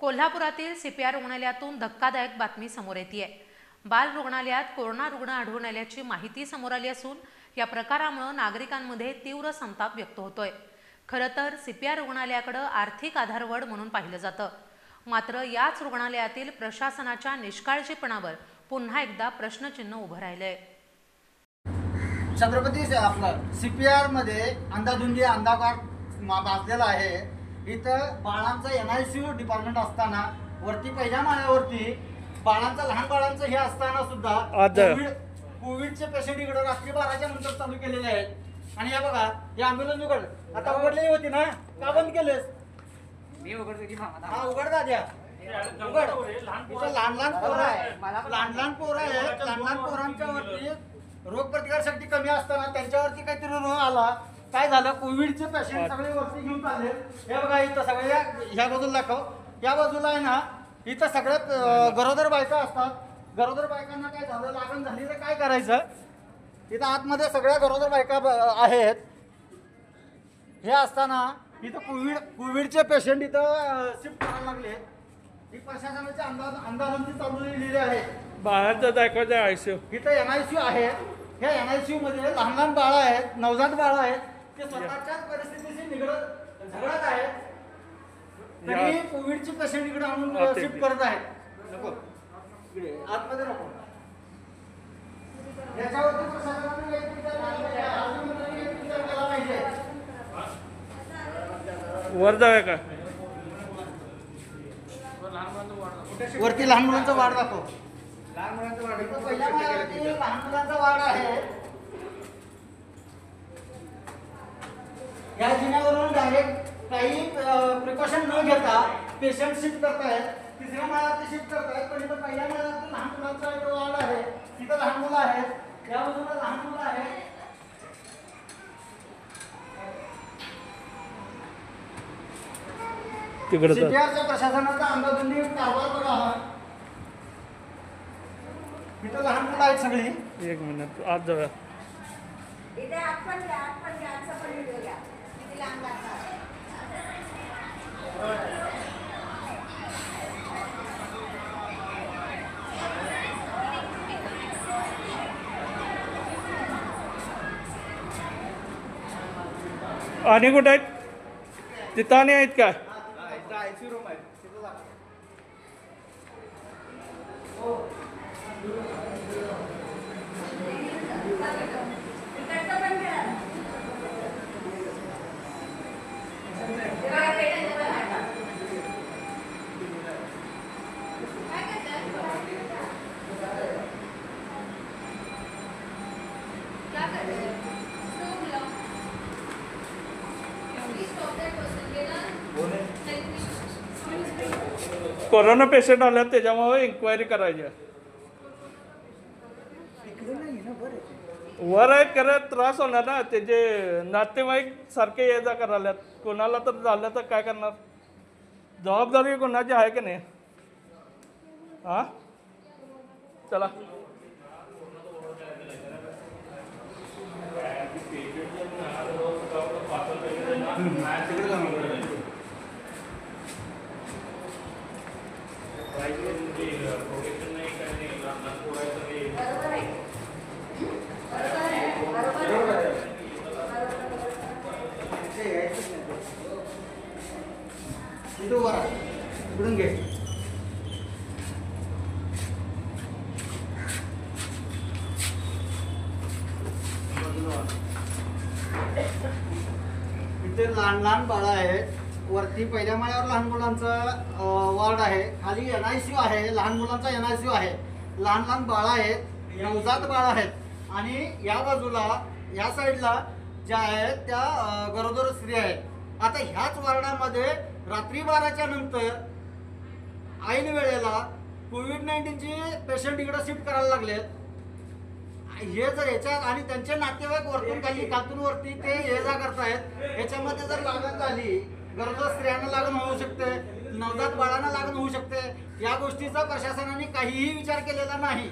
कोल्हापुरातील सीपीआर रुग्णालयातून धक्कादायक बातमी समोर येते आहे। बाल रुग्णालयात कोरोना रुग्ण आढळून आल्याची माहिती समोर आली असून या प्रकारामुळे नागरिकांमध्ये तीव्र संताप व्यक्त होतोय। खरं तर सीपीआर रुग्णालयाकडे आर्थिक आधारवड म्हणून पाहिलं जातं, मात्र याच रुग्णालयातील प्रशासनाच्या निष्काळजीपणावर पुन्हा एकदा प्रश्नचिन्ह उभं राहिलंय। छत्रपती आपलं सीपीआर मध्ये अंधाधुंदी अंधाकार माजलेला आहे। इथं बाळांचं एनआयसीयू डिपार्टमेंट असताना वरती पहिल्या माळ्यावरती बाळांचं लहान बाळांचं हे असताना सुद्धा कोविडचे पेशंट इकडे रात्री 12च्या नंतर चालू केलेले आहेत। आणि हे बघा, हे ॲम्ब्युलन्स आता उघडलेली होती ना, का बंद केलेस? मी उघडतो की मामा? हा उघड दाद्या, उघड। इथं लहान लहान पोरं आहेत, लहान पोरांच्या वरती रोगप्रतिकारशक्ती कमी असताना त्यांच्यावरती काहीतरी रोग आला। काय झालं, कोविडचे पेशंट सगळे वरती घेऊन चालले। हे बघा, इथं सगळे ह्या बाजूला दाखव, या बाजूला आहे ना, इथं सगळ्यात गरोदर बायका असतात। गरोदर बायकांना काय झालं, लागण झाली तर काय करायचं? इथं आतमध्ये सगळ्या गरोदर बायका आहेत। हे असताना इथं कोविडचे पेशंट इथं शिफ्ट करायला लागले। ही प्रशासनाची अंदाजांची चालू लिहिलेली आहे। बाळाचं दाखवायचं आयसीयू, इथं एनआयसीयू आहे। ह्या एनआयसीयू मध्ये लहान लहान बाळ आहेत, नवजात बाळ आहेत, ते स्वतःच्याच परिस्थितीशी झगडत आहेत। तरी कोविडचे पेशंट इकडे आणून शिफ्ट करत आहेत। नको इकडे आतमध्ये नको। याच्यावरती प्रशासनाने एक विचार केला पाहिजे। वर जाऊया का? वरती लहान मुलांचा वार्ड दाखव। लहान मुलांचा वार्ड इथं पहिल्या माळ्यावरती लहान मुलांचा वार्ड आहे। या जिन्यावरून डायरेक्ट काही प्रिकॉशन न घेता पेशंट शिफ्ट करतायत, तिसऱ्या माळ्यावरती शिफ्ट करतायत। पण इथं पहिल्या माळ्यावरती लहान मुलांचा एक वार्ड आहे, तिथं लहान मुलं आहेत, या बाजूला लहान मुलं आहेत। सीपीआरच्या प्रशासनाचा अंदाधुंदी कारभार बघा। इथं लहान मुलं आहेत सगळी। एक मिनिट आत जाऊया। इथे आपण आजचा पण व्हिडिओ घ्या, किती लांब लागतात। आणि कुठे आहेत? तिथं आणि आहेत का? आयसीयू रूम आहे, तिथं दाखव। कोरोना पेशंट आल्यात, त्याच्यामुळे इन्क्वायरी करायची आहे। वर आहेत, करत त्रास होणार ना, त्याचे नातेवाईक सारखे ये जा करायला। कोणाला तर झालं तर काय करणार? जबाबदारी कोणाची आहे की नाही? हा चला। इकडून घे। इथे लहान लहान बाळ आहेत। वरती पहिल्या माळ्यावर लहान मुलांचा वार्ड आहे, खाली एनआयसीयू आहे, लहान मुलांचा एनआयसीयू आहे। लहान लहान बाळ आहेत, नवजात बाळ आहेत। आणि या बाजूला या साईडला ज्या आहेत त्या गरोदर स्त्री आहेत। आता ह्याच वार्डामध्ये रात्री 12च्या नंतर ऐन वेळेला कोविड-19चे पेशंट इकडे शिफ्ट करायला लागलेत। हे जर याच्यात आणि त्यांचे नातेवाईक वरतून खालतून वरती ते ये जा करतायत। याच्यामध्ये जर लागण झाली, गरोदर स्त्रियांना लागण होऊ शकते, नवजात बाळांना लागण होऊ शकते। या गोष्टीचा प्रशासनाने काहीही विचार केलेला नाही।